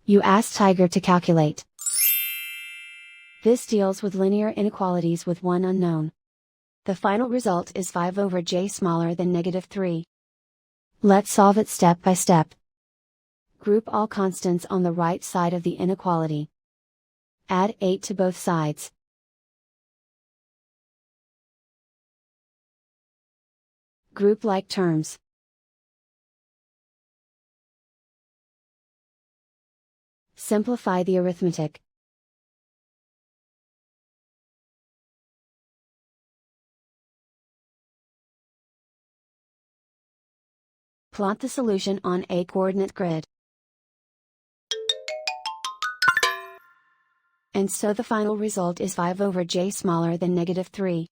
You ask Tiger to calculate. This deals with linear inequalities with one unknown. The final result is 5 over j smaller than -3. Let's solve it step by step. Group all constants on the right side of the inequality. Add 8 to both sides. Group like terms. Simplify the arithmetic. Plot the solution on a coordinate grid. And so the final result is 5 over j smaller than -3.